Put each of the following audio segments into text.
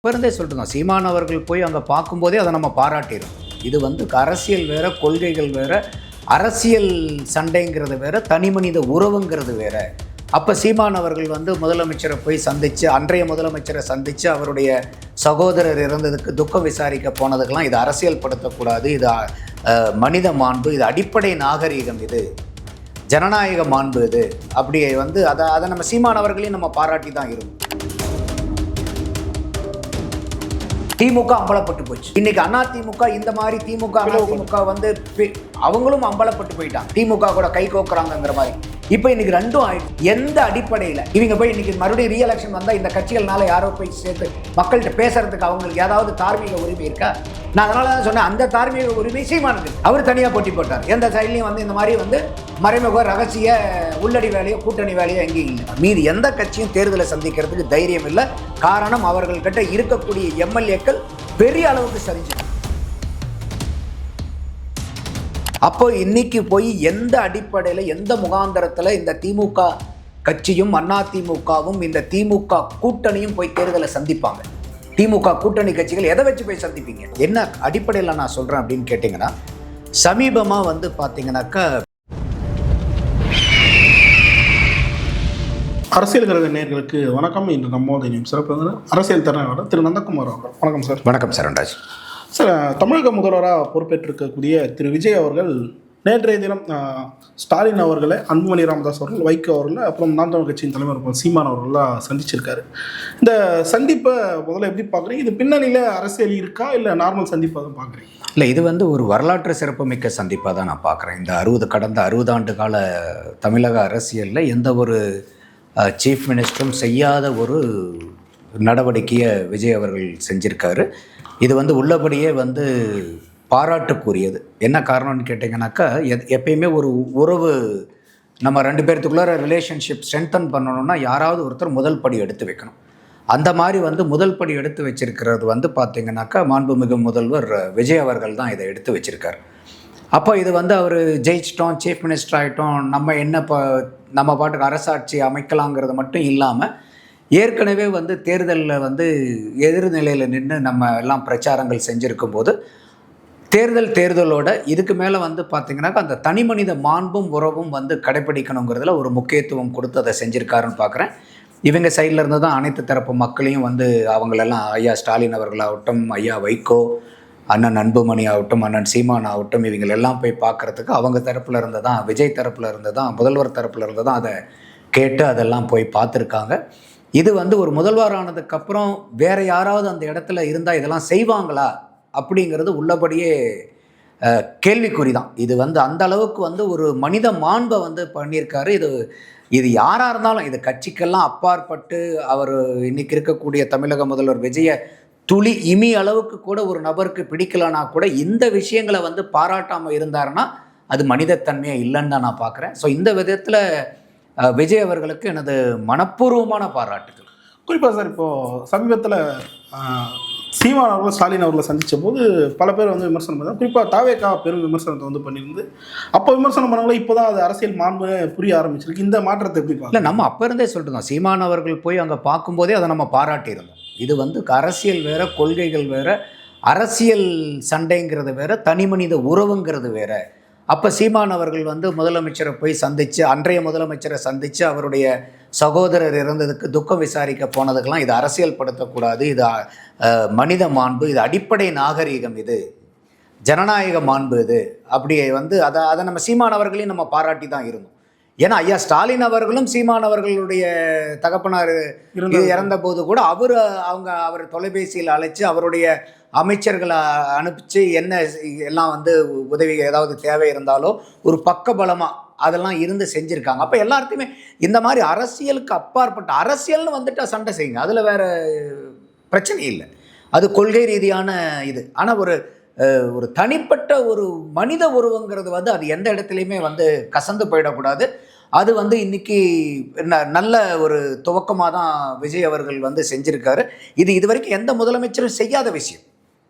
அப்போ இருந்தே சொல்லிட்டு சீமான் அவர்கள் போய் அங்கே பார்க்கும்போதே அதை நம்ம பாராட்டிடும். இது வந்து அரசியல் வேற, கொள்கைகள் வேற, அரசியல் சண்டைங்கிறது வேற, தனி மனித உறவுங்கிறது வேற. அப்போ சீமான் அவர்கள் வந்து முதலமைச்சரை போய் சந்தித்து, அன்றைய முதலமைச்சரை சந்தித்து அவருடைய சகோதரர் இறந்ததுக்கு துக்கம் விசாரிக்க போனதுக்கெல்லாம் இது அரசியல் படுத்தக்கூடாது, இது மனித மாண்பு, இது அடிப்படை நாகரீகம், இது ஜனநாயக மாண்பு, இது அப்படி வந்து அதை நம்ம சீமான் அவர்களையும் நம்ம பாராட்டி தான் இருந்தோம். திமுக அம்பலப்பட்டு போச்சு. இன்னைக்கு அதிமுக இந்த மாதிரி திமுக வந்து அவங்களும் அம்பலப்பட்டு போயிட்டாங்க. திமுக கூட கை கோக்குறாங்கிற மாதிரி. இப்போ இன்னைக்கு ரெண்டும் ஆயிடும். எந்த அடிப்படையில் இவங்க போய் இன்னைக்கு மறுபடியும் ரீஎலெக்ஷன் வந்தால் இந்த கட்சிகள்னால யாரோ போய் சேர்த்து மக்கள்கிட்ட பேசுறதுக்கு அவங்களுக்கு ஏதாவது தார்மீக உரிமை இருக்கா? நான் அதனால தான் சொன்னேன், அந்த தார்மீக உரிமை சீமானுக்கு. அவர் தனியாக போட்டி போட்டார். எந்த சைட்லையும் வந்து இந்த மாதிரி வந்து மறைமுக ரகசிய உள்ளடி வேலையோ கூட்டணி வேலையோ எங்கேயும் இல்லை. மீது எந்த கட்சியும் தேர்தலை சந்திக்கிறதுக்கு தைரியம் இல்லை. காரணம், அவர்கள்கிட்ட இருக்கக்கூடிய எம்எல்ஏக்கள் பெரிய அளவுக்கு சரிஞ்சு. அப்போ இன்னைக்கு போய் எந்த அடிப்படையில், எந்த முகாந்தரத்தில் இந்த திமுக கட்சியும் அதிமுகவும் இந்த திமுக கூட்டணியும் போய் தேர்தலை சந்திப்பாங்க? திமுக கூட்டணி கட்சிகள் எதை வச்சு போய் சந்திப்பீங்க? என்ன அடிப்படையில் நான் சொல்கிறேன் அப்படின்னு கேட்டிங்கன்னா, சமீபமாக வந்து பார்த்தீங்கன்னாக்கா அரசியல் கழக நேயர்களுக்கு வணக்கம். இன்று நம்மோடு சிறப்பு அரசியல் தலைவர் திரு நந்தகுமார் அவர்கள். வணக்கம் சார். வணக்கம் சரண்ராஜ். சார், தமிழக முதல்வராக பொறுப்பேற்றிருக்கக்கூடிய திரு விஜய் அவர்கள் நேற்றைய தினம் ஸ்டாலின் அவர்களை, அன்புமணி ராமதாஸ் அவர்கள், வைகோ அவர்களை, அப்புறம் நாம் தமிழ் கட்சியின் தலைவர் சீமான் அவர்கள்லாம் சந்திச்சிருக்காரு. இந்த சந்திப்பை முதல்ல எப்படி பார்க்குறீங்க? இது பின்னணியில் அரசியல் இருக்கா, இல்லை நார்மல் சந்திப்பாக தான் பார்க்குறீங்க? இல்லை, இது வந்து ஒரு வரலாற்று சிறப்புமிக்க சந்திப்பாக தான் நான் பார்க்குறேன். இந்த கடந்த 60 ஆண்டு கால தமிழக அரசியலில் எந்த ஒரு சீஃப் மினிஸ்டரும் செய்யாத ஒரு நடவடிக்கையை விஜய் அவர்கள் செஞ்சுருக்காரு. இது வந்து உள்ளபடியே வந்து பாராட்டுக்குரியது. என்ன காரணம்னு கேட்டிங்கனாக்கா, எப்பயுமே ஒரு உறவு நம்ம 2 பேர்த்துக்குள்ளார ரிலேஷன்ஷிப் ஸ்ட்ரென்தன் பண்ணணும்னா யாராவது ஒருத்தர் முதல் படி எடுத்து வைக்கணும். அந்த மாதிரி வந்து முதல் படி எடுத்து வச்சிருக்கிறது வந்து பார்த்திங்கனாக்கா மாண்புமிகு முதல்வர் விஜய் அவர்கள் தான் இதை எடுத்து வச்சுருக்கார். அப்போ இது வந்து அவர் ஜெயிச்சிட்டோம், சீஃப் மினிஸ்டர் ஆகிட்டோம், நம்ம பாட்டுக்கு அரசாட்சி அமைக்கலாங்கிறது மட்டும் இல்லாமல், ஏற்கனவே வந்து தேர்தலில் வந்து எதிர்நிலையில் நின்று நம்ம எல்லாம் பிரச்சாரங்கள் செஞ்சுருக்கும் போது தேர்தலோட இதுக்கு மேலே வந்து பார்த்திங்கனாக்கா அந்த தனி மனித மாண்பும் உறவும் வந்து கடைப்பிடிக்கணுங்கிறதுல ஒரு முக்கியத்துவம் கொடுத்து அதை செஞ்சுருக்காருன்னு பார்க்குறேன். இவங்க சைடில் இருந்து தான் அனைத்து தரப்பு மக்களையும் வந்து அவங்களெல்லாம் ஐயா ஸ்டாலின் அவர்களாகட்டும், ஐயா வைகோ, அண்ணன் அன்புமணி ஆகட்டும், அண்ணன் சீமான் ஆகட்டும், இவங்களெல்லாம் போய் பார்க்குறதுக்கு அவங்க தரப்பில் இருந்து தான், விஜய் தரப்பில் இருந்து தான், முதல்வர் தரப்பில் இருந்து தான் அதை கேட்டு அதெல்லாம் போய் பார்த்துருக்காங்க. இது வந்து ஒரு முதல்வரானதுக்கப்புறம் வேறு யாராவது அந்த இடத்துல இருந்தால் இதெல்லாம் செய்வாங்களா அப்படிங்கிறது உள்ளபடியே கேள்விக்குறி தான். இது வந்து அந்த அளவுக்கு வந்து ஒரு மனித மாண்பை வந்து பண்ணியிருக்காரு. இது யாராக இருந்தாலும், இது கட்சிக்கெல்லாம் அப்பாற்பட்டு அவர் இன்றைக்கி இருக்கக்கூடிய தமிழக முதல்வர் விஜய துளி இமி அளவுக்கு கூட ஒரு நபருக்கு பிடிக்கலனா கூட இந்த விஷயங்களை வந்து பாராட்டாமல் இருந்தாருன்னா அது மனிதத்தன்மையாக இல்லைன்னு தான் நான் பார்க்குறேன். ஸோ இந்த விதத்தில் விஜய் அவர்களுக்கு எனது மனப்பூர்வமான பாராட்டுகள். குறிப்பாக சார், இப்போது சமீபத்தில் சீமான் அவர்கள் ஸ்டாலின் அவர்களை சந்தித்த போது பல பேர் வந்து விமர்சனம் பண்ணாங்க. குறிப்பாக தாவேகா பெரும் விமர்சனத்தை வந்து பண்ணியிருந்து, அப்போ விமர்சனம் பண்ணவங்களே இப்போ தான் அது அரசியல் மாண்பு புரிய ஆரம்பிச்சிருக்கு. இந்த மாற்றத்தை எப்படி பார்க்கல? இல்லை, நம்ம அப்போ இருந்தே சொல்லிட்டு சீமான் அவர்கள் போய் அங்கே பார்க்கும்போதே அதை நம்ம பாராட்டியிருந்தோம். இது வந்து அரசியல் வேற, கொள்கைகள் வேற, அரசியல் சண்டைங்கிறது வேற, தனி மனித உறவுங்கிறது வேற. அப்போ சீமான் அவர்கள் வந்து முதலமைச்சரை போய் சந்தித்து, அன்றைய முதலமைச்சரை சந்தித்து அவருடைய சகோதரர் இறந்ததுக்கு துக்கம் விசாரிக்க போனதுக்கெல்லாம் இது அரசியல் படுத்தக்கூடாது, இது மனித மாண்பு, இது அடிப்படை நாகரீகம், இது ஜனநாயக மாண்பு, இது அப்படி வந்து அதை நம்ம சீமான் அவர்களையும் நம்ம பாராட்டி தான் இருந்தோம். ஏன்னா ஐயா ஸ்டாலின் அவர்களும் சீமான் அவர்களுடைய தகப்பனார் இறந்த போது கூட அவர் தொலைபேசியில் அழைச்சி அவருடைய அமைச்சர்களை அனுப்பிச்சு என்ன எல்லாம் வந்து உதவி ஏதாவது தேவை இருந்தாலோ ஒரு பக்கபலமாக அதெல்லாம் இருந்து செஞ்சுருக்காங்க. அப்போ எல்லாத்தையுமே இந்த மாதிரி அரசியலுக்கு அப்பாற்பட்ட அரசியல்னு வந்துட்டால் சண்டை செய்யுங்க, அதில் வேறு பிரச்சனை இல்லை, அது கொள்கை ரீதியான இது. ஆனால் ஒரு தனிப்பட்ட ஒரு மனித உருவங்கிறது வந்து அது எந்த இடத்துலையுமே வந்து கசந்து போயிடக்கூடாது. அது வந்து இன்றைக்கி நல்ல ஒரு துவக்கமாக தான் விஜய் அவர்கள் வந்து செஞ்சுருக்காரு. இது வரைக்கும் எந்த முதலமைச்சரும் செய்யாத விஷயம்.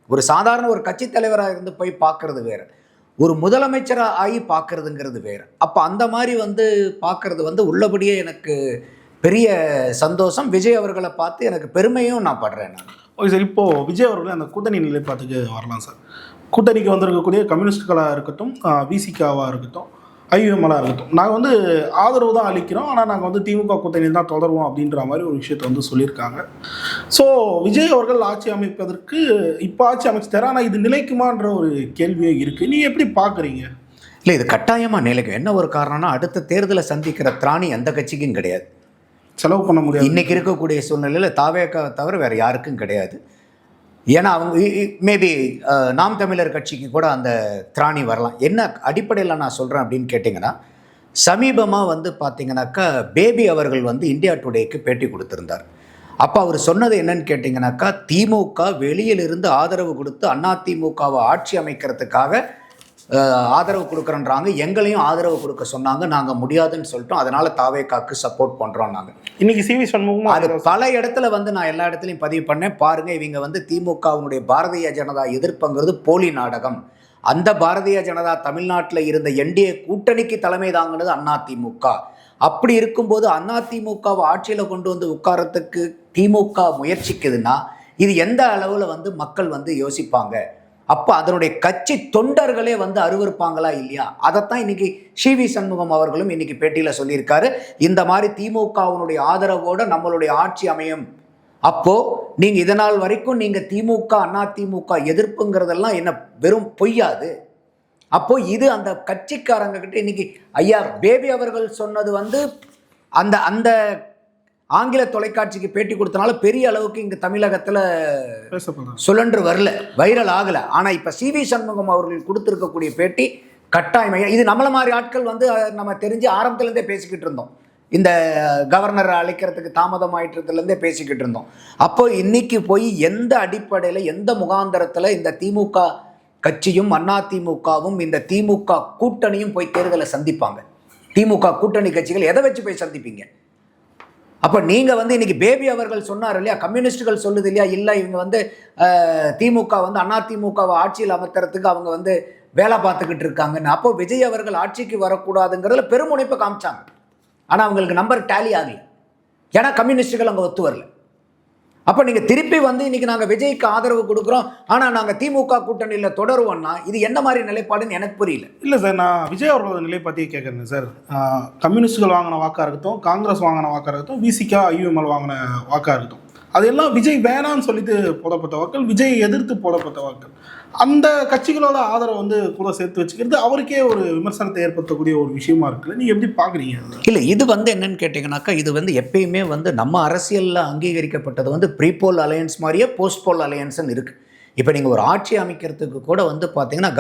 ஒரு சாதாரண ஒரு கட்சி தலைவராக இருந்து போய் பார்க்குறது வேறு, ஒரு முதலமைச்சராக ஆகி பார்க்குறதுங்கிறது வேறு. அப்போ அந்த மாதிரி வந்து பார்க்குறது வந்து உள்ளபடியே எனக்கு பெரிய சந்தோஷம். விஜய் அவர்களை பார்த்து எனக்கு பெருமையும் நான் படுறேன். நான் ஓகே சார், இப்போது விஜய் அவர்கள் அந்த கூட்டணி நிலைப்பாட்டுக்கு வரலாம் சார். கூட்டணிக்கு வந்திருக்கக்கூடிய கம்யூனிஸ்டுகளாக இருக்கட்டும், விசிகாவாக இருக்கட்டும், ஐயுஎம்எல்லாக இருக்கட்டும், நாங்கள் வந்து ஆதரவு தான் அளிக்கிறோம், ஆனால் நாங்கள் வந்து திமுக கூட்டணி தான் தொடருவோம் அப்படின்ற மாதிரி ஒரு விஷயத்தை வந்து சொல்லியிருக்காங்க. ஸோ விஜய் அவர்கள் ஆட்சி அமைப்பதற்கு இப்போ ஆட்சி அமைச்சிட்டாரு, ஆனால் இது நிலைக்குமான்ற ஒரு கேள்வியே இருக்குது. நீங்கள் எப்படி பார்க்குறீங்க? இல்லை, இது கட்டாயமாக நிலைக்கும். என்ன ஒரு காரணம்னா, அடுத்த தேர்தலை சந்திக்கிற திராணி எந்த கட்சிக்கும் கிடையாது. செலவு பண்ண முடியாது. இன்றைக்கி இருக்கக்கூடிய சூழ்நிலையில் தாவேக்காவை தவிர வேறு யாருக்கும் கிடையாது. ஏன்னா அவங்க மேபி நாம் தமிழர் கட்சிக்கு கூட அந்த திராணி வரலாம். என்ன அடிப்படையில் நான் சொல்கிறேன் அப்படின்னு கேட்டிங்கன்னா, சமீபமாக வந்து பார்த்திங்கனாக்கா பேபி அவர்கள் வந்து இந்தியா டுடேக்கு பேட்டி கொடுத்துருந்தார். அப்போ அவர் சொன்னது என்னன்னு கேட்டிங்கனாக்கா, திமுக வெளியிலிருந்து ஆதரவு கொடுத்து அதிமுகவை ஆட்சி அமைக்கிறதுக்காக ஆதரவு கொடுக்குறோன்றாங்க, எங்களையும் ஆதரவு கொடுக்க சொன்னாங்க, நாங்கள் முடியாதுன்னு சொல்லிட்டோம், அதனால் தாவேக்காக்கு சப்போர்ட் பண்ணுறோம். நாங்கள் இன்றைக்கி சிவி சண்முகமும் அது பல இடத்துல வந்து நான் எல்லா இடத்துலையும் பதிவு பண்ணேன். பாருங்கள், இவங்க வந்து திமுகவினுடைய பாரதிய ஜனதா எதிர்ப்புங்கிறது போலி நாடகம். அந்த பாரதிய ஜனதா தமிழ்நாட்டில் இருந்த என்டிஏ கூட்டணிக்கு தலைமை தாங்கினது அதிமுக. அப்படி இருக்கும்போது அதிமுகவை ஆட்சியில் கொண்டு வந்து உட்காரத்துக்கு திமுக முயற்சிக்குதுன்னா இது எந்த அளவில் வந்து மக்கள் வந்து யோசிப்பாங்க? அப்போ அதனுடைய கட்சி தொண்டர்களே வந்து அருவருப்பாங்களா இல்லையா? அதைத்தான் இன்னைக்கு சிவி சண்முகம் அவர்களும் இன்னைக்கு பேட்டியில் சொல்லியிருக்காரு. இந்த மாதிரி திமுகவினுடைய ஆதரவோடு நம்மளுடைய ஆட்சி அமையும். அப்போது நீங்கள் இதனால் வரைக்கும் நீங்கள் திமுக அதிமுக எதிர்ப்புங்கிறதெல்லாம் என்ன வெறும் பொய்யாது. அப்போது இது அந்த கட்சிக்காரங்க கிட்ட இன்னைக்கு ஐயா பேபி அவர்கள் சொன்னது வந்து அந்த அந்த ஆங்கில தொலைக்காட்சிக்கு பேட்டி கொடுத்தனால பெரிய அளவுக்கு இங்கே தமிழகத்தில் சுழன்று வரல, வைரல் ஆகலை. ஆனால் இப்போ சிவி சண்முகம் அவர்கள் கொடுத்துருக்கக்கூடிய பேட்டி கட்டாயமையாக இது நம்மளை மாதிரி ஆட்கள் வந்து நம்ம தெரிஞ்சு ஆரம்பத்துலேருந்தே பேசிக்கிட்டு இருந்தோம். இந்த கவர்னர் அழைக்கிறதுக்கு தாமதம் ஆயிட்டதுலேருந்தே பேசிக்கிட்டு இருந்தோம். அப்போ இன்னைக்கு போய் எந்த அடிப்படையில் எந்த முகாந்தரத்தில் இந்த திமுக கட்சியும் அதிமுகவும் இந்த திமுக கூட்டணியும் போய் தேர்தலை சந்திப்பாங்க? திமுக கூட்டணி கட்சிகள் எதை வச்சு போய் சந்திப்பீங்க? அப்போ நீங்கள் வந்து இன்றைக்கி பேபி அவர்கள் சொன்னார் இல்லையா, கம்யூனிஸ்டுகள் சொல்லுது இல்லையா, இல்லை இவங்க வந்து திமுக வந்து அதிமுகவை ஆட்சியில் அமர்த்துறதுக்கு அவங்க வந்து வேலை பார்த்துக்கிட்டு இருக்காங்கன்னு. அப்போ விஜய் அவர்கள் ஆட்சிக்கு வரக்கூடாதுங்கிறதுல பெருமுனைப்பை காமிச்சாங்க. ஆனால் அவங்களுக்கு நம்பர் டேலி ஆகலை. ஏன்னா கம்யூனிஸ்டுகள் அங்கே ஒத்து வரல. அப்போ நீங்கள் திருப்பி வந்து இன்றைக்கி நாங்கள் விஜய்க்கு ஆதரவு கொடுக்குறோம், ஆனால் நாங்கள் திமுக கூட்டணியில் தொடருவோம்னா இது என்ன மாதிரி நிலைப்பாடுன்னு எனக்கு புரியல. இல்லை சார், நான் விஜய் அவர்களோட நிலைப்பாட்டையே கேட்குறேன் சார். கம்யூனிஸ்டுகள் வாங்கின வாக்காக இருக்கட்டும், காங்கிரஸ் வாங்கின வாக்காக இருக்கட்டும், விசிகா ஐயுஎம்எல் வாங்கின வாக்காக இருக்கட்டும், அதெல்லாம் விஜய் வேணான்னு சொல்லிட்டு போடப்பட்ட வாக்கள், விஜயை எதிர்த்து போடப்பட்ட வாக்கள். அந்த கட்சிகளோட ஆதரவை வந்து கூட சேர்த்து வச்சுக்கிறது அவருக்கே ஒரு விமர்சனத்தை ஏற்படுத்தக்கூடிய ஒரு விஷயமா இருக்குல்ல, நீங்கள் எப்படி பார்க்குறீங்க? இல்லை, இது வந்து என்னன்னு கேட்டிங்கனாக்கா, இது வந்து எப்பயுமே வந்து நம்ம அரசியலில் அங்கீகரிக்கப்பட்டது வந்து ப்ரீபோல் அலையன்ஸ் மாதிரியே போஸ்ட்போல் அலையன்ஸ்ன்னு இருக்குது. இப்போ நீங்கள் ஒரு ஆட்சி அமைக்கிறதுக்கு கூட வந்து பார்த்தீங்கன்னா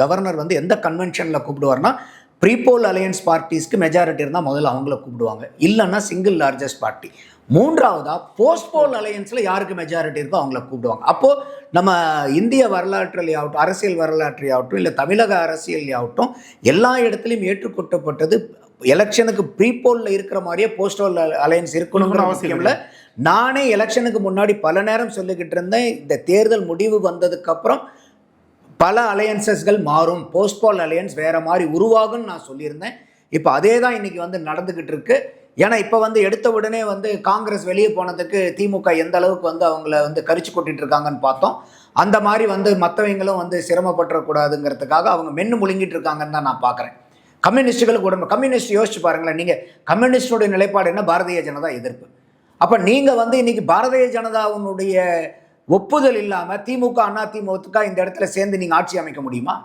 கவர்னர் வந்து எந்த கன்வென்ஷனில் கூப்பிடுவார்னா, ப்ரீபோல் அலையன்ஸ் பார்ட்டிஸ்க்கு மெஜாரிட்டி இருந்தால் முதல்ல அவங்கள கூப்பிடுவாங்க, இல்லைன்னா சிங்கிள் லார்ஜஸ்ட் பார்ட்டி. மூன்றாவதாக போஸ்ட்போல் அலையன்ஸில் யாருக்கு மெஜாரிட்டி இருக்கோ அவங்கள கூப்பிடுவாங்க. அப்போது நம்ம இந்திய வரலாற்றிலே ஆகட்டும், அரசியல் வரலாற்றிலே ஆகட்டும், இல்லை தமிழக அரசியல் ஆகட்டும், எல்லா இடத்துலையும் ஏற்றுக்கொள்ளப்பட்டது எலெக்ஷனுக்கு ப்ரீபோலில் இருக்கிற மாதிரியே போஸ்டல் அலையன்ஸ் இருக்கணுங்கிற அவசியம் இல்லை. நானே எலெக்ஷனுக்கு முன்னாடி பல நேரம் சொல்லிக்கிட்டு இருந்தேன், இந்த தேர்தல் முடிவு வந்ததுக்கப்புறம் பல அலையன்சஸ்கள் மாறும், போஸ்ட்போல் அலையன்ஸ் வேறு மாதிரி உருவாகும்னு நான் சொல்லியிருந்தேன். இப்போ அதே தான் இன்றைக்கி வந்து நடந்துக்கிட்டு இருக்கு. ஏன்னா இப்போ வந்து எடுத்த உடனே வந்து காங்கிரஸ் வெளியே போனதுக்கு திமுக எந்த அளவுக்கு வந்து அவங்கள வந்து கரிச்சு கொட்டிட்டு இருக்காங்கன்னு பார்த்தோம். அந்த மாதிரி வந்து மற்றவங்களும் வந்து சிரமப்பட்டுறக்கூடாதுங்கிறதுக்காக அவங்க மென்று முழுங்கிட்டு இருக்காங்கன்னு தான் நான் பார்க்குறேன். கம்யூனிஸ்டுகளுக்கு உடம்பு கம்யூனிஸ்ட் யோசிச்சு பாருங்களேன், நீங்கள் கம்யூனிஸ்டோடைய நிலைப்பாடு என்ன? பாரதிய ஜனதா எதிர்ப்பு. அப்போ நீங்கள் வந்து இன்றைக்கி பாரதிய ஜனதாவுடைய ஒப்புதல் இல்லாமல் திமுக அதிமுக இந்த இடத்துல சேர்ந்து நீங்கள் ஆட்சி அமைக்க முடியுமா?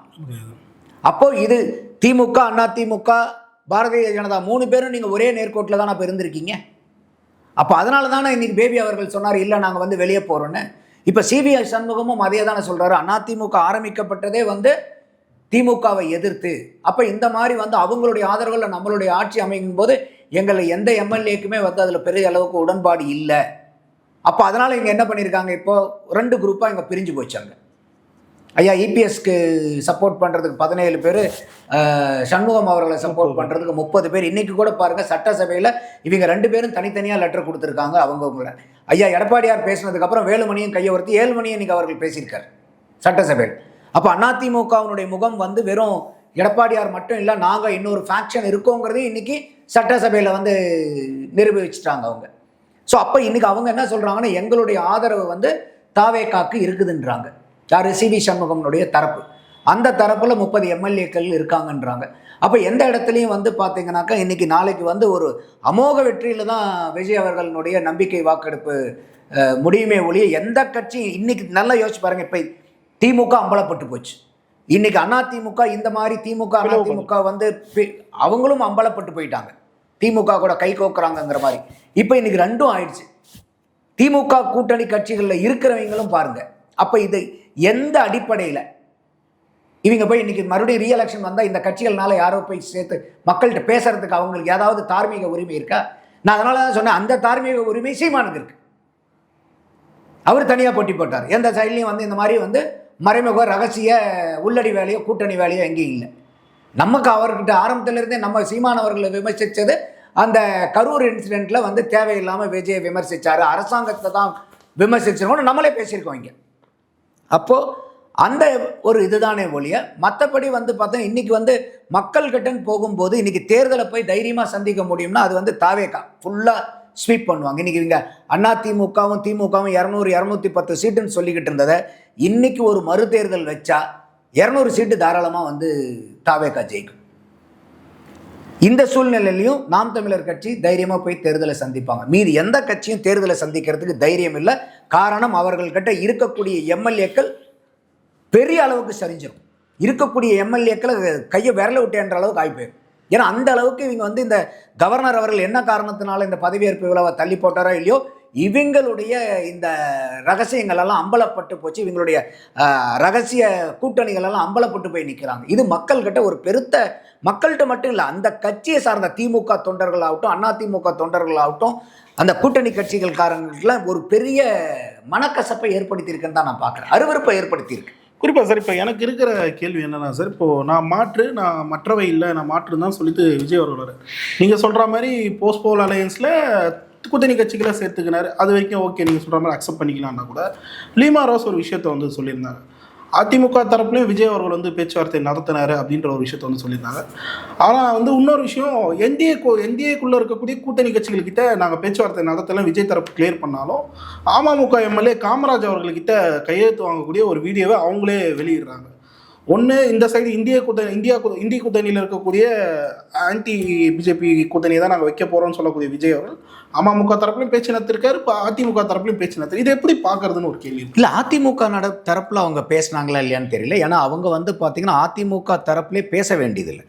அப்போது இது திமுக அதிமுக பாரதிய ஜனதா 3 பேரும் நீங்கள் ஒரே நேர்கோட்டில் தான் அப்போ இருந்திருக்கீங்க. அப்போ அதனால தானே இன்றைக்கி பேபி அவர்கள் சொன்னார், இல்லை நாங்கள் வந்து வெளியே போகிறோன்னு. இப்போ சிவி சண்முகமும் அதே தானே சொல்கிறாரு, அதிமுக ஆரம்பிக்கப்பட்டதே வந்து திமுகவை எதிர்த்து. அப்போ இந்த மாதிரி வந்து அவங்களுடைய ஆதரவில் நம்மளுடைய ஆட்சி அமைக்கும் போது எங்களை எந்த எம்எல்ஏக்குமே வந்து அதில் பெரிய அளவுக்கு உடன்பாடு இல்லை. அப்போ அதனால் இங்கே என்ன பண்ணியிருக்காங்க, இப்போது 2 குரூப்பாக இங்கே பிரிஞ்சு போச்சாங்க. ஐயா இபிஎஸ்க்கு சப்போர்ட் பண்ணுறதுக்கு 17 பேர், சண்முகம் அவர்களை சப்போர்ட் பண்ணுறதுக்கு 30 பேர். இன்றைக்கி கூட பாருங்கள், சட்டசபையில் இவங்க 2 பேரும் தனித்தனியாக லெட்டர் கொடுத்துருக்காங்க அவங்கவுங்கள. ஐயா எடப்பாடியார் பேசினதுக்கப்புறம் வேலுமணியும் கையை ஒருத்தி 7 மணியும் இன்றைக்கி அவர்கள் பேசியிருக்கார் சட்டசபையில். அப்போ அதிமுகவினுடைய முகம் வந்து வெறும் எடப்பாடியார் மட்டும் இல்லை, நாங்கள் இன்னொரு ஃபேக்ஷன் இருக்கோங்கிறதையும் இன்றைக்கி சட்டசபையில் வந்து நிரூபிச்சிட்டாங்க அவங்க. ஸோ அப்போ இன்றைக்கி அவங்க என்ன சொல்கிறாங்கன்னா, எங்களுடைய ஆதரவு வந்து தாவேகாக்கு இருக்குதுன்றாங்க. யார்? சிவி சண்முகம்னுடைய தரப்பு. அந்த தரப்பில் 30 எம்எல்ஏக்கள் இருக்காங்கன்றாங்க. அப்போ எந்த இடத்துலையும் வந்து பார்த்தீங்கன்னாக்கா இன்றைக்கி நாளைக்கு வந்து ஒரு அமோக வெற்றியில் தான் விஜய் அவர்களுடைய நம்பிக்கை வாக்கெடுப்பு முடியுமே ஒழிய எந்த கட்சி இன்றைக்கி நல்லா யோசிச்சு பாருங்கள். இப்போ திமுக அம்பலப்பட்டு போச்சு. இன்றைக்கி அதிமுக இந்த மாதிரி திமுக அதிமுக வந்து அவங்களும் அம்பலப்பட்டு போயிட்டாங்க. திமுக கூட கை கோக்குறாங்கங்கிற மாதிரி. இப்போ இன்றைக்கி ரெண்டும் ஆயிடுச்சு. திமுக கூட்டணி கட்சிகளில் இருக்கிறவங்களும் பாருங்கள். அப்போ இது எந்த அடிப்படையில் இவங்க போய் இன்றைக்கி மறுபடியும் ரீஎலெக்ஷன் வந்தால் இந்த கட்சிகள்னால யாரோ போய் சேர்த்து மக்கள்கிட்ட பேசுறதுக்கு அவங்களுக்கு ஏதாவது தார்மீக உரிமை இருக்கா? நான் அதனால தான் சொன்னேன், அந்த தார்மீக உரிமை சீமானுக்கு இருக்கு. அவர் தனியாக போட்டி போட்டார். எந்த சைட்லையும் வந்து இந்த மாதிரி வந்து மறைமுக ரகசிய உள்ளடி வேலையோ கூட்டணி வேலையோ எங்கேயும் இல்லை. நமக்கு அவர்கிட்ட ஆரம்பத்திலிருந்தே நம்ம சீமானவர்களை விமர்சித்தது அந்த கரூர் இன்சிடெண்ட்டில் வந்து தேவையில்லாமல் விஜயை விமர்சித்தார், அரசாங்கத்தை தான் விமர்சிச்சிருக்கோம்னு நம்மளே பேசியிருக்கோம் இங்கே. அப்போது அந்த ஒரு இதுதானே ஒழிய மற்றபடி வந்து பார்த்தா இன்றைக்கி வந்து மக்கள்கிட்டன்னு போகும்போது இன்றைக்கி தேர்தலை போய் தைரியமாக சந்திக்க முடியும்னா அது வந்து தாவேகா ஃபுல்லாக ஸ்வீப் பண்ணுவாங்க. இன்றைக்கி இவங்க அதிமுகவும் திமுகவும் 200-210 சீட்டுன்னு சொல்லிக்கிட்டு இருந்ததை இன்றைக்கி ஒரு மறு தேர்தல் வச்சா 200 சீட்டு தாராளமாக வந்து தாவேகா ஜெயிக்கும். இந்த சூழ்நிலையிலையும் நாம் தமிழர் கட்சி தைரியமாக போய் தேர்தலை சந்திப்பாங்க. மீது எந்த கட்சியும் தேர்தலை சந்திக்கிறதுக்கு தைரியம் இல்லை. காரணம், அவர்கள்கிட்ட இருக்கக்கூடிய எம்எல்ஏக்கள் பெரிய அளவுக்கு சரிஞ்சிடும். இருக்கக்கூடிய எம்எல்ஏக்களை கையை விரல விட்டேன்ற அளவுக்கு ஆகி போயிடும். ஏன்னா அந்த அளவுக்கு இவங்க வந்து இந்த கவர்னர் அவர்கள் என்ன காரணத்தினால இந்த பதவியேற்பு விழாவை தள்ளி போட்டாரோ இல்லையோ, இவங்களுடைய இந்த ரகசியங்கள் எல்லாம் அம்பலப்பட்டு போச்சு. இவங்களுடைய ரகசிய கூட்டணிகள் எல்லாம் அம்பலப்பட்டு போய் நிற்கிறாங்க. இது மக்கள்கிட்ட ஒரு பெருத்த, மக்கள்கிட்ட மட்டும் இல்லை, அந்த கட்சியை சார்ந்த திமுக தொண்டர்களாகட்டும் அதிமுக தொண்டர்களாகட்டும் அந்த கூட்டணி கட்சிகள்காரங்களுக்குள்ள ஒரு பெரிய மனக்கசப்பை ஏற்படுத்தியிருக்குன்னு தான் நான் பார்க்குறேன். அருவருப்பை ஏற்படுத்தியிருக்கு. குறிப்பாக சார், இப்போ எனக்கு இருக்கிற கேள்வி என்னன்னா சார், இப்போது நான் மற்றவை இல்லை, நான் மாற்றுன்னு தான் சொல்லிட்டு விஜய் அவர்கள் நீங்கள் சொல்கிற மாதிரி போஸ்ட்போல் அலையன்ஸில் கூட்டணி கட்சிகளை சேர்த்துக்கினார். அது வரைக்கும் ஓகே, நீங்கள் சொல்கிற மாதிரி அக்செப்ட் பண்ணிக்கலாம்னா கூட லீமா ரோஸ் ஒரு விஷயத்தை வந்து சொல்லியிருந்தாங்க. அதிமுக தரப்புலையும் விஜய் அவர்கள் வந்து பேச்சுவார்த்தை நடத்தினார் அப்படின்ற ஒரு விஷயத்த வந்து சொல்லியிருந்தாங்க. ஆனால் வந்து இன்னொரு விஷயம், என்டிஏக்குள்ளே இருக்கக்கூடிய கூட்டணி கட்சிகள்கிட்ட நாங்கள் பேச்சுவார்த்தை நடத்தலாம் விஜய் தரப்பு கிளியர் பண்ணாலும் அமமுக எம்எல்ஏ காமராஜ் அவர்கள்கிட்ட கையெழுத்து வாங்கக்கூடிய ஒரு வீடியோவை அவங்களே வெளியிடுறாங்க. ஒன்று இந்த சைடு இந்திய கூட்டணியில் இருக்கக்கூடிய ஆன்டி பிஜேபி கூட்டணியை தான் நாங்கள் வைக்க போகிறோம்னு சொல்லக்கூடிய விஜய் அவர்கள் அமமுக தரப்புலையும் பேச்சு நடத்திருக்காரு, இப்போ அதிமுக தரப்புலையும் பேச்சு நடத்திரு. இதை எப்படி பார்க்கறதுன்னு ஒரு கேள்வி. இல்லை, அதிமுக தரப்பில் அவங்க பேசினாங்களா இல்லையான்னு தெரியல. ஏன்னா அவங்க வந்து பார்த்தீங்கன்னா அதிமுக தரப்புலேயே பேச வேண்டியதில்லை.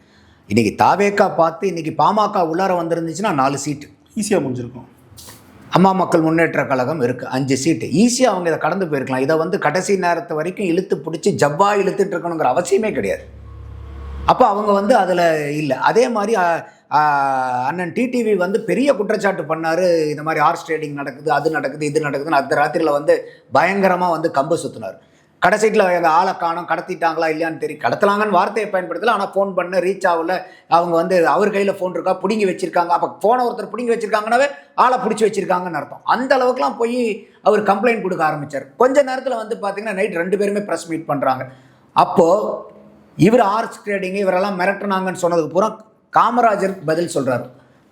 இன்றைக்கி தாவேகா பார்த்து இன்றைக்கி பாமக உள்ளார வந்துருந்துச்சுன்னா 4 சீட்டு ஈஸியாக முடிஞ்சிருக்கும். அம்மா மக்கள் முன்னேற்ற கழகம் இருக்குது 5 சீட்டு, ஈஸியாக அவங்க இதை கடந்து போயிருக்கலாம். இதை வந்து கடைசி நேரத்தை வரைக்கும் இழுத்து பிடிச்சி ஜவ்வா இழுத்துட்டு இருக்கணுங்கிற அவசியமே கிடையாது. அப்போ அவங்க வந்து அதில் இல்லை. அதே மாதிரி அண்ணன் டிடிவி வந்து பெரிய குற்றச்சாட்டு பண்ணார். இந்த மாதிரி ஹார்ஸ் ட்ரேடிங் நடக்குது, அது நடக்குது, இது நடக்குதுன்னு அந்த ராத்திரியில் வந்து பயங்கரமாக வந்து கம்பு சுற்றினார். கடைசியில் எங்கள் ஆளை காணோம், கடத்திட்டாங்களா இல்லையான்னு தெரியும். கடத்தலாங்கன்னு வார்த்தையை பயன்படுத்தலை, ஆனால் ஃபோன் பண்ண ரீச் ஆகல. அவங்க வந்து அவர் கையில் ஃபோன் இருக்கா, பிடுங்கி வச்சுருக்காங்க. அப்போ ஃபோனை ஒருத்தர் பிடுங்கி வச்சுருக்காங்கன்னாவே ஆளை பிடிச்சி வச்சுருக்காங்கன்னு அர்த்தம். அந்த அளவுக்குலாம் போய் அவர் கம்ப்ளைண்ட் கொடுக்க ஆரம்பித்தார். கொஞ்ச நேரத்தில் வந்து பார்த்திங்கன்னா நைட் 2 பேருமே ப்ரெஸ் மீட் பண்ணுறாங்க. அப்போது இவர் ஹார்ஸ் ட்ரேடிங்கு இவரெல்லாம் மிரட்டுனாங்கன்னு சொன்னதுக்கு பூரா காமராஜர் பதில் சொல்கிறார்.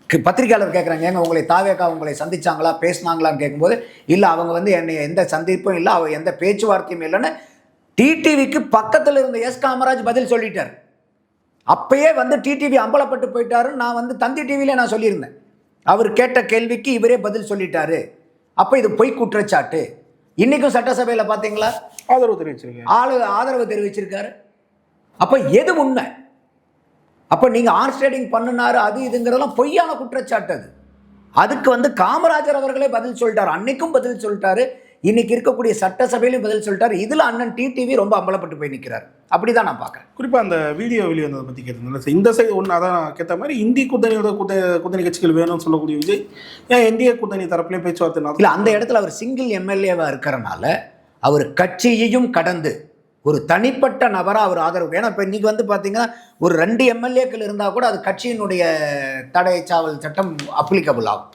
பத்திரிகையாளர் கேட்குறாங்க, ஏங்க உங்களை தாவேகா உங்களை சந்திச்சாங்களா, பேசினாங்களான்னு கேட்கும்போது இல்லை, அவங்க வந்து என்னை எந்த சந்திப்பும் இல்லை, அவர் எந்த பேச்சுவார்த்தையும் இல்லைன்னு டிடிவிக்கு பக்கத்தில் இருந்த காமராஜ் பதில் சொல்லிட்டார். அப்பயே வந்து டிடிவி அம்பலப்பட்டு போயிட்டாருன்னு நான் வந்து தந்தி டிவியிலே நான் சொல்லியிருந்தேன். அவர் கேட்ட கேள்விக்கு இவரே பதில் சொல்லிட்டாரு. அப்போ இது பொய் குற்றச்சாட்டு. இன்றைக்கும் சட்டசபையில் பார்த்தீங்களா ஆதரவு தெரிவிச்சிருக்காரு. அப்போ எது உண்மை? அப்போ நீங்கள் ஹார்ஸ் ட்ரேடிங் பண்ணினாரு அது இதுங்கிறதெல்லாம் பொய்யான குற்றச்சாட்டு. அதுக்கு வந்து காமராஜர் அவர்களே பதில் சொல்லிட்டார். அன்னைக்கும் பதில் சொல்லிட்டாரு, இன்னைக்கு இருக்கக்கூடிய சட்டசபையிலும் பதில் சொல்லிட்டாரு. இதில் அண்ணன் டிடிவி ரொம்ப அம்பலப்பட்டு போய் நிற்கிறார். அப்படி தான் நான் பார்க்குறேன். குறிப்பாக அந்த வீடியோ வெளிவந்ததை பற்றி கேட்டிருந்தேன். இந்த சைடு ஒன்று அதான் கேட்ட மாதிரி இந்திய கூட்டணி கட்சிகள் வேணும்னு சொல்லக்கூடிய விஜய் ஏன் இந்திய கூட்டணி தரப்புலேயும் பேச்சுவார்த்தை இல்லை, அந்த இடத்துல அவர் சிங்கிள் எம்எல்ஏவாக இருக்கிறனால அவர் கட்சியையும் கடந்து ஒரு தனிப்பட்ட நபராக அவர் ஆதரவு. ஏன்னா இப்போ இன்றைக்கி வந்து பார்த்தீங்கன்னா ஒரு 2 எம்எல்ஏக்கள் இருந்தால் கூட அது கட்சியினுடைய தடை சாவல் சட்டம் அப்ளிகபிள் ஆகும்.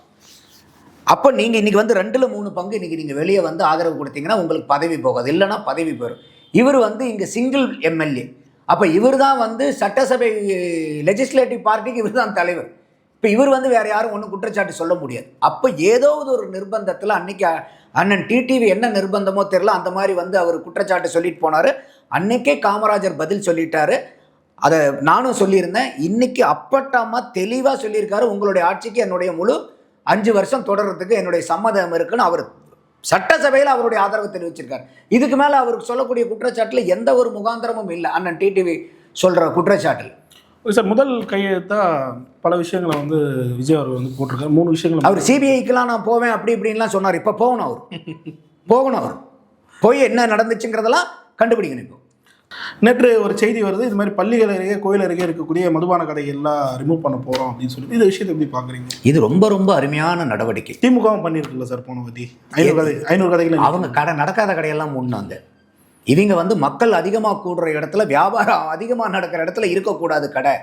அப்போ நீங்கள் இன்றைக்கி வந்து 2/3 பங்கு இன்றைக்கி நீங்கள் வெளியே வந்து ஆதரவு கொடுத்தீங்கன்னா உங்களுக்கு பதவி போகாது, இல்லைன்னா பதவி போயிடும். இவர் வந்து இங்கே சிங்கிள் எம்எல்ஏ. அப்போ இவர் தான் வந்து சட்டசபை லெஜிஸ்லேட்டிவ் பார்ட்டிக்கு இவர் தான் தலைவர். இப்போ இவர் வந்து வேற யாரும் ஒன்றும் குற்றச்சாட்டு சொல்ல முடியாது. அப்போ ஏதோ ஒரு நிர்பந்தத்தில் அன்னைக்கு அண்ணன் டிடிவி என்ன நிர்பந்தமோ தெரியல, அந்த மாதிரி வந்து அவர் குற்றச்சாட்டு சொல்லிட்டு போனார். அன்னைக்கே காமராஜர் பதில் சொல்லிட்டாரு. அதை நானும் சொல்லியிருந்தேன். இன்னைக்கு அப்பட்டமா தெளிவாக சொல்லியிருக்காரு, உங்களுடைய ஆட்சிக்கு என்னுடைய முழு 5 வருஷம் தொடர்றதுக்கு என்னுடைய சம்மதம் இருக்குன்னு அவர் சட்டசபையில் அவருடைய ஆதரவு தெரிவிச்சிருக்காரு. இதுக்கு மேலே அவருக்கு சொல்லக்கூடிய குற்றச்சாட்டில் எந்த ஒரு முகாந்திரமும் இல்லை. அண்ணன் டிடிவி சொல்கிற குற்றச்சாட்டில் சார் முதல் கையெழுத்தா பல விஷயங்களை வந்து விஜய் அவர்கள் வந்து போட்டிருக்காரு. 3 விஷயங்கள் அவர் சிபிஐக்கெலாம் நான் போவேன் அப்படி இப்படின்லாம் சொன்னார். இப்போ போகணும், அவர் போய் என்ன நடந்துச்சுங்கிறதெல்லாம் கண்டுபிடிக்கணும். இப்போ நேற்று ஒரு செய்தி வருது, இது மாதிரி பள்ளிகள் அருகே கோயில் அருகே இருக்கக்கூடிய மதுபான கடைகள்லாம் ரிமூவ் பண்ண போகிறோம் அப்படின்னு சொல்லி. இந்த விஷயத்தை எப்படி பார்க்குறீங்க? இது ரொம்ப ரொம்ப அருமையான நடவடிக்கை. திமுகவும் பண்ணியிருக்குல்ல சார் போன பற்றி 500 கடைகள். அவங்க கடை நடக்காத கடையெல்லாம் முன்னாங்க. இவங்க வந்து மக்கள் அதிகமாக கூடுற இடத்துல, வியாபாரம் அதிகமாக நடக்கிற இடத்துல இருக்கக்கூடாது கடை.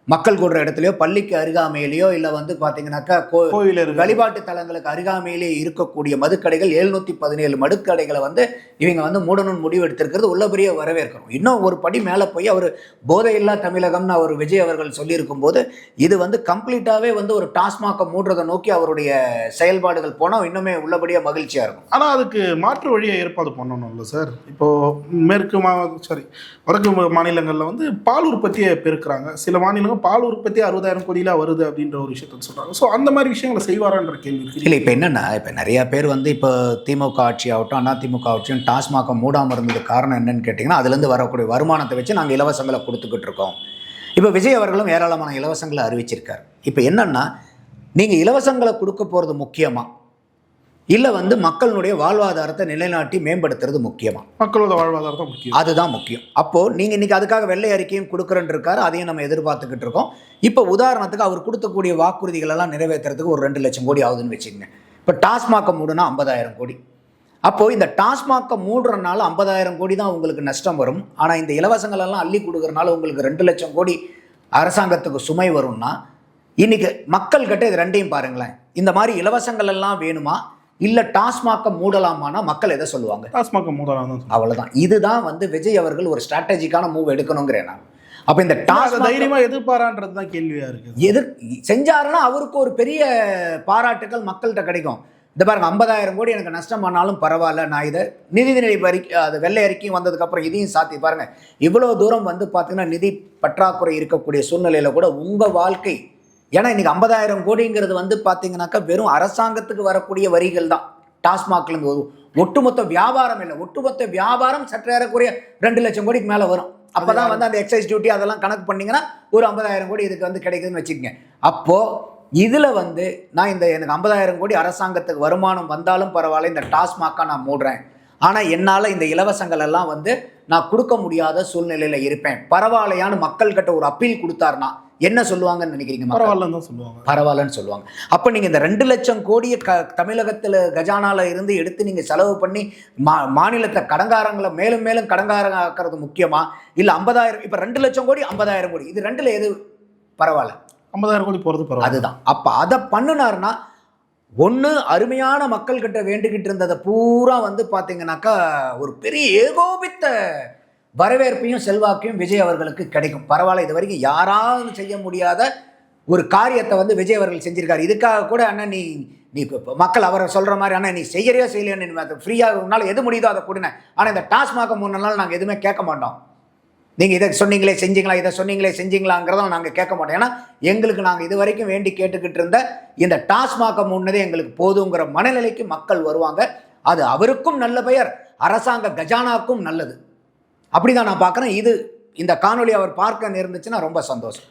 மக்கள் கூடுற இடத்துலையோ பள்ளிக்கு அருகாமையிலையோ இல்லை வந்து பார்த்தீங்கன்னாக்கா கோவில் வழிபாட்டு தலங்களுக்கு அருகாமையிலே இருக்கக்கூடிய மதுக்கடைகள் 717 மதுக்கடைகளை வந்து இவங்க வந்து மூடணும்னு முடிவு எடுத்திருக்கிறது உள்ளபடியே வரவேற்கிறோம். இன்னும் ஒரு படி மேலே போய் அவர் போதையில்லா தமிழகம்னு அவர் விஜய் அவர்கள் சொல்லியிருக்கும் போது இது வந்து கம்ப்ளீட்டாகவே வந்து ஒரு டாஸ்மாகை மூடுறதை நோக்கி அவருடைய செயல்பாடுகள் போனால் இன்னுமே உள்ளபடியாக மகிழ்ச்சியாக இருக்கும். ஆனால் அதுக்கு மாற்று வழியை ஏற்பாடு பண்ணணும்ல சார். இப்போது வடக்கு மாநிலங்களில் வந்து பால் உற்பத்தியை பெருக்கிறாங்க. சில மாநிலங்கள் பால் உற்பத்தி 60,000 கோடியில வருது அப்படின்ற ஒரு விஷயத்த சொல்றாங்க. ஸோ அந்த மாதிரி விஷயங்களை செய்வாரான்ற கேள்வி இருக்கு. இல்லை, இப்போ என்னென்னா, இப்போ நிறைய பேர் வந்து இப்போ திமுக ஆட்சி ஆகட்டும் அதிமுக ஆட்சியும் டாஸ்மாக மூடாமல் இருந்ததுக்கு காரணம் என்னன்னு கேட்டிங்கன்னா, அதுலேருந்து வரக்கூடிய வருமானத்தை வச்சு நாங்கள் இலவசங்களை கொடுத்துக்கிட்டு இருக்கோம். இப்போ விஜய் அவர்களும் ஏராளமான இலவசங்களை அறிவிச்சிருக்கார். இப்போ என்னென்னா, நீங்கள் இலவசங்களை கொடுக்க போகிறது முக்கியமாக இல்லை வந்து மக்களுடைய வாழ்வாதாரத்தை நிலைநாட்டி மேம்படுத்துறது முக்கியமா? மக்களோட வாழ்வாதாரத்தை முக்கியம், அதுதான் முக்கியம். அப்போது நீங்கள் இன்றைக்கி அதுக்காக வெள்ளை அறிக்கையும் கொடுக்குறேன்னு இருக்காரு, அதையும் நம்ம எதிர்பார்த்துக்கிட்டு இருக்கோம். இப்போ உதாரணத்துக்கு அவர் கொடுத்தக்கூடிய வாக்குறுதிகளெல்லாம் நிறைவேற்றுறதுக்கு ஒரு 2 லட்சம் கோடி ஆகுதுன்னு வச்சுக்கோங்க. இப்போ டாஸ்மாகை மூடுனா 50,000 கோடி. அப்போது இந்த டாஸ்மாகை மூடுறதுனால 50,000 கோடி தான் உங்களுக்கு நஷ்டம் வரும். ஆனால் இந்த இலவசங்களெல்லாம் அள்ளி கொடுக்குறதுனால உங்களுக்கு 2 லட்சம் கோடி அரசாங்கத்துக்கு சுமை வரும்னா, இன்றைக்கி மக்கள்கிட்ட இது ரெண்டையும் பாருங்களேன். இந்த மாதிரி இலவசங்கள் எல்லாம் வேணுமா இல்லை டாஸ்மாகை மூடலாமான்னா மக்கள் எதை சொல்லுவாங்க? டாஸ்மாகை மூடலாம் தான். அவ்வளோதான். இதுதான் வந்து விஜய் அவர்கள் ஒரு ஸ்ட்ராட்டஜிக்கான மூவ் எடுக்கணுங்கிறேன் நான். அப்போ இந்த தைரியமாக எதிர்பாரான்றது தான் கேள்வியாக இருக்குது. செஞ்சாருன்னா அவருக்கு ஒரு பெரிய பாராட்டுகள் மக்கள்கிட்ட கிடைக்கும். இந்த பாருங்க, 50,000 கோடி எனக்கு நஷ்டம் பண்ணாலும் பரவாயில்ல, நான் இதை நிதிநிலை அது வெள்ளை அறிக்கையும் வந்ததுக்கப்புறம் இதையும் சாத்தி பாருங்கள். இவ்வளோ தூரம் வந்து பார்த்தீங்கன்னா நிதி பற்றாக்குறை இருக்கக்கூடிய சூழ்நிலையில் கூட உங்கள் வாழ்க்கை, ஏன்னா இன்றைக்கி 50,000 கோடிங்கிறது வந்து பார்த்தீங்கன்னாக்கா வெறும் அரசாங்கத்துக்கு வரக்கூடிய வரிகள் தான். டாஸ்மாக்லேருந்து ஒரு ஒட்டுமொத்த வியாபாரம் இல்லை. ஒட்டுமொத்த வியாபாரம் சற்று ஏறக்குறைய 2 லட்சம் கோடிக்கு மேலே வரும். அப்போ தான் வந்து அந்த எக்ஸைஸ் டியூட்டி அதெல்லாம் கணக்கு பண்ணிங்கன்னா ஒரு 50,000 கோடி இதுக்கு வந்து கிடைக்குதுன்னு வச்சுக்கோங்க. அப்போது இதில் வந்து நான் எனக்கு 50,000 கோடி அரசாங்கத்துக்கு வருமானம் வந்தாலும் பரவாயில்ல, இந்த டாஸ்மாகை நான் மூடுறேன். ஆனால் என்னால் இந்த இலவசங்கள் எல்லாம் வந்து நான் கொடுக்க முடியாத சூழ்நிலையில் இருப்பேன், பரவாயில்லையான்னு மக்கள்கிட்ட ஒரு அப்பீல் கொடுத்தாருன்னா என்ன சொல்லுவாங்கன்னு நினைக்கிறீங்க? பரவாயில்லன்னு சொல்லுவாங்க. அப்போ நீங்கள் இந்த 2 லட்சம் கோடியை தமிழகத்தில் கஜானால இருந்து எடுத்து நீங்கள் செலவு பண்ணி மாநிலத்தை கடங்காரங்களை மேலும் மேலும் கடங்காரங்கிறது முக்கியமா இல்லை 50,000? இப்போ 2 லட்சம் கோடி 50,000 கோடி, இது ரெண்டில் எது பரவாயில்ல? 50,000 கோடி போகிறது பரவாயில்ல. அதுதான். அப்போ அதை பண்ணினார்னா ஒன்று அருமையான மக்கள்கிட்ட வேண்டிக்கிட்டு இருந்ததை பூரா வந்து பார்த்தீங்கன்னாக்கா ஒரு பெரிய ஏகோபித்த வரவேற்பையும் செல்வாக்கையும் விஜய் அவர்களுக்கு கிடைக்கும். பரவாயில்ல, இது வரைக்கும் யாராவது செய்ய முடியாத ஒரு காரியத்தை வந்து விஜய் அவர்கள் செஞ்சிருக்காரு. இதுக்காக கூட அண்ணன் நீ மக்கள் அவரை சொல்கிற மாதிரி அண்ணா நீ செய்யறியோ செய்யலையோன்னு ஃப்ரீயாக உன்னால் எது முடியுதோ அதை கொடுங்க, ஆனால் இந்த டாஸ்மாக 3 நாள் நாங்கள் எதுவுமே கேட்க மாட்டோம். நீங்கள் இதை சொன்னீங்களே செஞ்சீங்களா, இதை சொன்னீங்களே செஞ்சீங்களாங்கிறதும் நாங்கள் கேட்க மாட்டோம். ஏன்னா எங்களுக்கு நாங்கள் இது வரைக்கும் வேண்டி கேட்டுக்கிட்டு இருந்த இந்த டாஸ்மாக முன்னதே எங்களுக்கு போதுங்கிற மனநிலைக்கு மக்கள் வருவாங்க. அது அவருக்கும் நல்ல பெயர், அரசாங்க கஜானாக்கும் நல்லது. அப்படி தான் நான் பார்க்குறேன். இந்த காணொலி அவர் பார்க்க நேர்ந்துச்சுன்னா ரொம்ப சந்தோஷம்.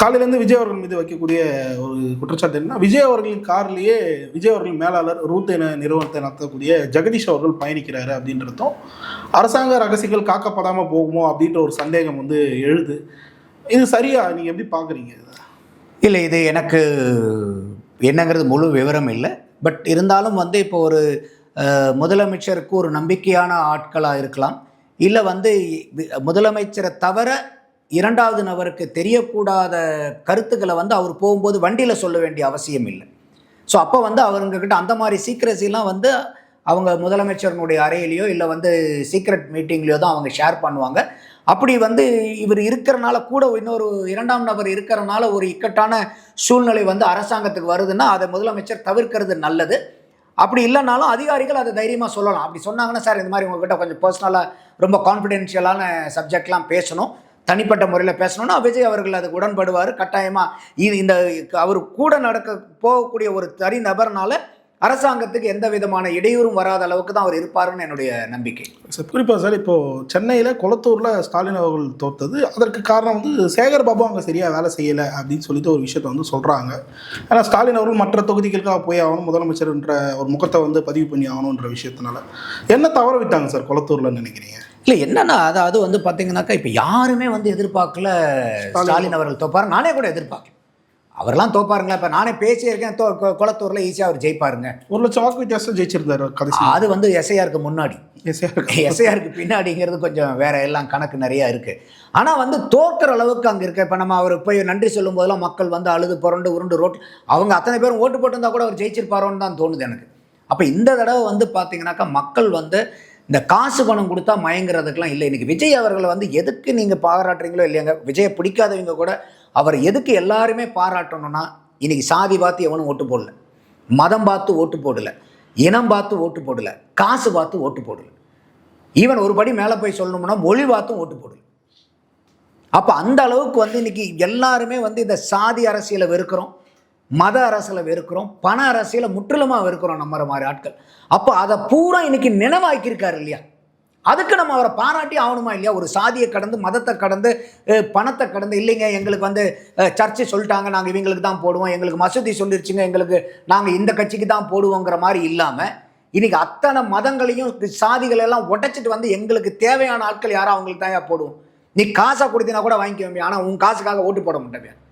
காலையிலேருந்து விஜய் அவர்கள் மீது வைக்கக்கூடிய ஒரு குற்றச்சாட்டு என்னன்னா, விஜய் அவர்களின் கார்லேயே விஜய் அவர்கள் மேலாளர் ரூத் நிறுவனத்தை நடத்தக்கூடிய ஜெகதீஷ் அவர்கள் பயணிக்கிறாரு அப்படின்றதும் அரசாங்க ரகசியங்கள் காக்கப்படாமல் போகுமோ அப்படின்ற ஒரு சந்தேகம் வந்து எழுது. இது சரியா? நீங்கள் எப்படி பார்க்குறீங்க? இல்லை, இது எனக்கு என்னங்கிறது முழு விவரம் இல்லை. பட் இருந்தாலும் வந்து இப்போ ஒரு முதலமைச்சருக்கு ஒரு நம்பிக்கையான ஆட்களாக இருக்கலாம், இல்லை வந்து முதலமைச்சரை தவிர 2வது நபருக்கு தெரியக்கூடாத கருத்துக்களை வந்து அவர் போகும்போது வண்டியில் சொல்ல வேண்டிய அவசியம் இல்லை. ஸோ அப்போ வந்து அவங்கக்கிட்ட அந்த மாதிரி சீக்ரெசிலாம் வந்து அவங்க முதலமைச்சருடைய அறையிலையோ இல்லை வந்து சீக்ரெட் மீட்டிங்லையோ தான் அவங்க ஷேர் பண்ணுவாங்க. அப்படி வந்து இவர் இருக்கிறனால கூட இன்னொரு இரண்டாம் நபர் இருக்கிறனால ஒரு இக்கட்டான சூழ்நிலை வந்து அரசாங்கத்துக்கு வருதுன்னா அதை முதலமைச்சர் தவிர்க்கிறது நல்லது. அப்படி இல்லைனாலும் அதிகாரிகள் அதை தைரியமாக சொல்லலாம். அப்படி சொன்னாங்கன்னா, சார் இந்த மாதிரி உங்ககிட்ட கொஞ்சம் பர்சனலாக ரொம்ப கான்ஃபிடென்ஷியலான சப்ஜெக்ட்லாம் பேசணும், தனிப்பட்ட முறையில் பேசணும்னா விஜய் அவர்கள் அதுக்கு உடன்படுவார் கட்டாயமாக. இந்த அவர் கூட போகக்கூடிய ஒரு தனி நபர்னால அரசாங்கத்துக்கு எந்த விதமான இடையூறும் வராத அளவுக்கு தான் அவர் இருப்பாருன்னு என்னுடைய நம்பிக்கை. சார் குறிப்பாக சார் இப்போது சென்னையில் கொளத்தூரில் ஸ்டாலின் அவர்கள் தோற்றது, அதற்கு காரணம் வந்து சேகர் பாபு அங்கே சரியாக வேலை செய்யலை அப்படின்னு சொல்லிட்டு ஒரு விஷயத்தை வந்து சொல்கிறாங்க. ஏன்னா ஸ்டாலின் அவர்கள் மற்ற தொகுதிகளுக்காக போய் ஆகணும், முதலமைச்சர்ன்ற ஒரு முகத்தை வந்து பதிவு பண்ணி ஆகணுன்ற விஷயத்தினால என்ன தவற விட்டாங்க சார் கொளத்தூரில் நினைக்கிறீங்க? இல்லை என்னன்னா அது வந்து பார்த்தீங்கன்னாக்கா இப்போ யாருமே வந்து எதிர்பார்க்கல ஸ்டாலின் அவர்கள் தோப்பார். நானே கூட எதிர்பார்க்கல அவர்லாம் தோப்பாருங்களா. இப்போ நானே பேசியிருக்கேன், கொளத்தூரில் ஈஸியாக அவர் ஜெயிப்பாருங்க. 1 லட்சம் வாக்கு வித்தியாசம் ஜெயிச்சிருந்தாரு கடைசி. அது வந்து எஸ்ஐஆருக்கு முன்னாடி, எஸ்ஐஆருக்கு பின்னாடிங்கிறது கொஞ்சம் வேற எல்லாம் கணக்கு நிறையா இருக்குது. ஆனால் வந்து தோற்கிற அளவுக்கு அங்கே இருக்க. இப்போ நம்ம அவர் போய் நன்றி சொல்லும் போதெல்லாம் மக்கள் வந்து அழுது புரண்டு உருண்டு ரோட்டு அவங்க அத்தனை பேரும் ஓட்டு போட்டிருந்தா கூட அவர் ஜெயிச்சிருப்பாரோன்னு தான் தோணுது எனக்கு. அப்போ இந்த தடவை வந்து பார்த்தீங்கன்னாக்கா மக்கள் வந்து இந்த காசு பணம் கொடுத்தா மயங்கிறதுக்கெலாம் இல்லை. இன்றைக்கி விஜய் அவர்களை வந்து எதுக்கு நீங்கள் பாராட்டுறீங்களோ இல்லையாங்க, விஜயை பிடிக்காதவங்க கூட அவர் எதுக்கு எல்லாருமே பாராட்டணும்னா, இன்றைக்கி சாதி பார்த்து எவனும் ஓட்டு போடல, மதம் பார்த்து ஓட்டு போடலை, இனம் பார்த்து ஓட்டு போடலை, காசு பார்த்து ஓட்டு போடலை. ஈவன் ஒரு படி மேலே போய் சொல்லணும்னா மொழி பார்த்தும் ஓட்டு போடலை. அப்போ அந்த அளவுக்கு வந்து இன்றைக்கி எல்லாருமே வந்து இந்த சாதி அரசியலை வெறுக்கிறோம், மத அரசியலை வெறுக்கிறோம், பண அரசியலை முற்றிலுமாக வெறுக்கிறோம் நம்மற மாதிரி ஆட்கள். அப்போ அதை பூரா இன்னைக்கு நினைவாக்கியிருக்காரு இல்லையா, அதுக்கு நம்ம அவரை பாராட்டி ஆகணுமா இல்லையா? ஒரு சாதியை கடந்து, மதத்தை கடந்து, பணத்தை கடந்து, இல்லைங்க எங்களுக்கு வந்து சர்ச்சை சொல்லிட்டாங்க நாங்கள் இவங்களுக்கு தான் போடுவோம், எங்களுக்கு மசூதி சொல்லிருச்சுங்க எங்களுக்கு நாங்கள் இந்த கட்சிக்கு தான் போடுவோங்கிற மாதிரி இல்லாமல் இன்னைக்கு அத்தனை மதங்களையும் சாதிகளெல்லாம் உடைச்சிட்டு வந்து எங்களுக்கு தேவையான ஆட்கள் யாரும் அவங்களுக்கு தான் போடுவோம். நீ காசை கொடுத்தினா கூட வாங்கிக்குவேன், ஆனால் உன் காசுக்காக ஓட்டு போட மாட்டேன்.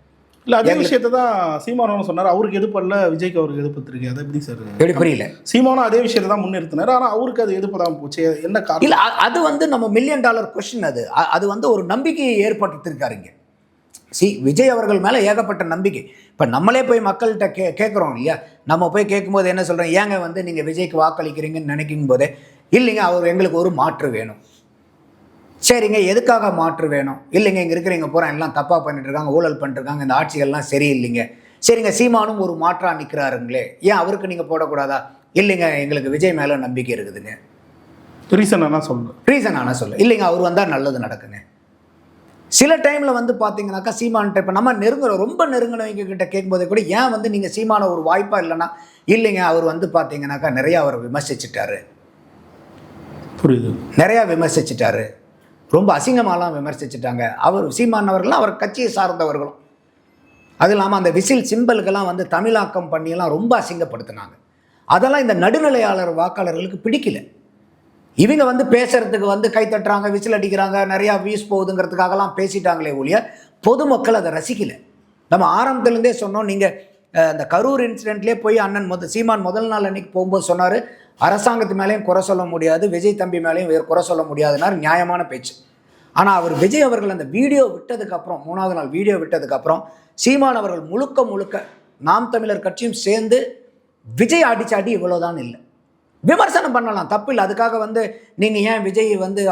இல்லை அதே விஷயத்தை தான் சீமானவன் சொன்னார். அவருக்கு எதிர்ப்படல, விஜய்க்கு அவருக்கு எதிர்ப்பு. அதை எப்படி சார்? எப்படி புரியல? சீமானும் அதே விஷயத்தை தான் முன்னிறுத்தினார், ஆனால் அவருக்கு அது எதிர்ப்பதான் போச்சு. என்ன காரணம்? இல்லை அது வந்து நம்ம $1 மில்லியன் கொஸ்டின். அது வந்து ஒரு நம்பிக்கையை ஏற்படுத்திருக்காருங்க. விஜய் அவர்கள் மேலே ஏகப்பட்ட நம்பிக்கை. இப்போ நம்மளே போய் மக்கள்கிட்ட கேட்குறோம் இல்லையா, நம்ம போய் கேட்கும்போது என்ன சொல்கிறோம், ஏங்க வந்து நீங்கள் விஜய்க்கு வாக்களிக்கிறீங்கன்னு நினைக்கும் போதே, இல்லைங்க அவர் எங்களுக்கு ஒரு மாற்று வேணும். சரிங்க எதுக்காக மாற்று வேணும்? இல்லைங்க இங்கே இருக்கிறவங்க பூரா எல்லாம் தப்பாக பண்ணிட்டு இருக்காங்க, ஊழல் பண்ணிட்டுருக்காங்க, இந்த ஆட்சிகள்லாம் சரியில்லைங்க. சரிங்க சீமானும் ஒரு மாற்றாக நிற்கிறாருங்களே, ஏன் அவருக்கு நீங்கள் போடக்கூடாதா? இல்லைங்க எங்களுக்கு விஜய் மேலே நம்பிக்கை இருக்குதுங்க. ரீசன் ஆனால் சொல்லு. இல்லைங்க அவர் வந்தால் நல்லது நடக்குங்க. சில டைமில் வந்து பார்த்தீங்கன்னாக்கா சீமான்கிட்ட இப்போ நம்ம ரொம்ப நெருங்கினவங்க கிட்ட கேட்கும்போதே கூட, ஏன் வந்து நீங்கள் சீமான ஒரு வாய்ப்பாக இல்லைன்னா, இல்லைங்க அவர் வந்து பார்த்தீங்கன்னாக்கா நிறையா அவரை விமர்சிச்சிட்டாரு, புரியுது, நிறையா விமர்சிச்சிட்டாரு, ரொம்ப அசிங்கமாலாம் விமர்சிச்சுட்டாங்க. அவர் சீமானவர்கள்லாம் அவர் கட்சியை சார்ந்தவர்களும், அது இல்லாமல் அந்த விசில் சிம்பலுக்கெல்லாம் வந்து தமிழாக்கம் பண்ணியெல்லாம் ரொம்ப அசிங்கப்படுத்தினாங்க. அதெல்லாம் இந்த நடுநிலையாளர் வாக்காளர்களுக்கு பிடிக்கல. இவங்க வந்து பேசுறதுக்கு வந்து கை தட்டுறாங்க, விசில் அடிக்கிறாங்க, நிறையா வியூஸ் போகுதுங்கிறதுக்காகலாம் பேசிட்டாங்களே ஒழிய பொதுமக்கள் அதை ரசிக்கலை. நம்ம ஆரம்பத்துலேருந்தே சொன்னோம், நீங்கள் அந்த கரூர் இன்சிடென்ட்லேயே போய் அண்ணன் சீமான் முதல் நாள் அன்னைக்கு போகும்போது சொன்னார், அரசாங்கத்து மேலேயும் குறை சொல்ல முடியாது, விஜய் தம்பி மேலேயும் வேறு குறை சொல்ல முடியாதுனார். நியாயமான பேச்சு. ஆனால் அவர் விஜய் அவர்கள் அந்த வீடியோ விட்டதுக்கப்புறம், 3வது நாள் வீடியோ விட்டதுக்கப்புறம் சீமான் அவர்கள் முழுக்க நாம் தமிழர் கட்சியும் சேர்ந்து விஜய் அடிச்சாடி இவ்வளோதான் இல்லை, விமர்சனம் பண்ணலாம், தப்பு இல்லை. அதுக்காக வந்து நீங்கள் ஏன் விஜய் வந்து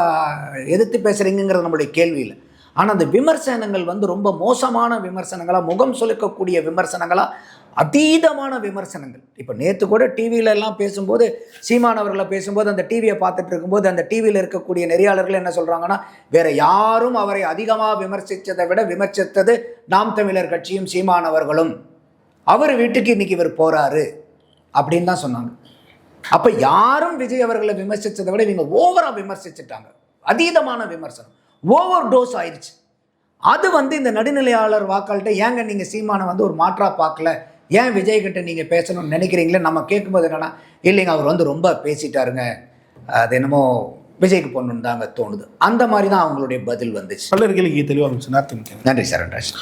எதிர்த்து பேசுகிறீங்கிறது நம்மளுடைய கேள்வி இல்லை. ஆனால் அந்த விமர்சனங்கள் வந்து ரொம்ப மோசமான விமர்சனங்களாக, முகம் சுளிக்கக்கூடிய விமர்சனங்களாக, அதீதமான விமர்சனங்கள். இப்போ நேற்று கூட டிவியில எல்லாம் பேசும்போது, சீமானவர்களை பேசும்போது அந்த டிவியை பார்த்துட்டு இருக்கும்போது அந்த டிவியில் இருக்கக்கூடிய நெறியாளர்கள் என்ன சொல்கிறாங்கன்னா, வேற யாரும் அவரை அதிகமாக விமர்சித்ததை விட விமர்சித்தது நாம் தமிழர் கட்சியும் சீமானவர்களும், அவர் வீட்டுக்கு இன்னைக்கு இவர் போகிறாரு அப்படின்னு தான் சொன்னாங்க. அப்போ யாரும் விஜய் அவர்களை விமர்சித்ததை விட இவங்க ஓவராக விமர்சிச்சுட்டாங்க. அதீதமான விமர்சனம், ஓவர் டோஸ் ஆயிடுச்சு. அது வந்து இந்த நடுநிலையாளர் வாக்காளர்கிட்ட, ஏங்க நீங்கள் சீமானை வந்து ஒரு மாற்றாக பார்க்கல, ஏன் விஜய்கிட்ட நீங்கள் பேசணும்னு நினைக்கிறீங்களே, நம்ம கேட்கும்போது என்னென்னா, இல்லைங்க அவர் வந்து ரொம்ப பேசிட்டாருங்க, அது என்னமோ விஜய்க்கு போடணுன்னு தாங்க தோணுது. அந்த மாதிரி தான் அவங்களுடைய பதில் வந்துச்சு. பல்லர்களுக்கு தெளிவாக இருந்துச்சு. நன்றி சார்.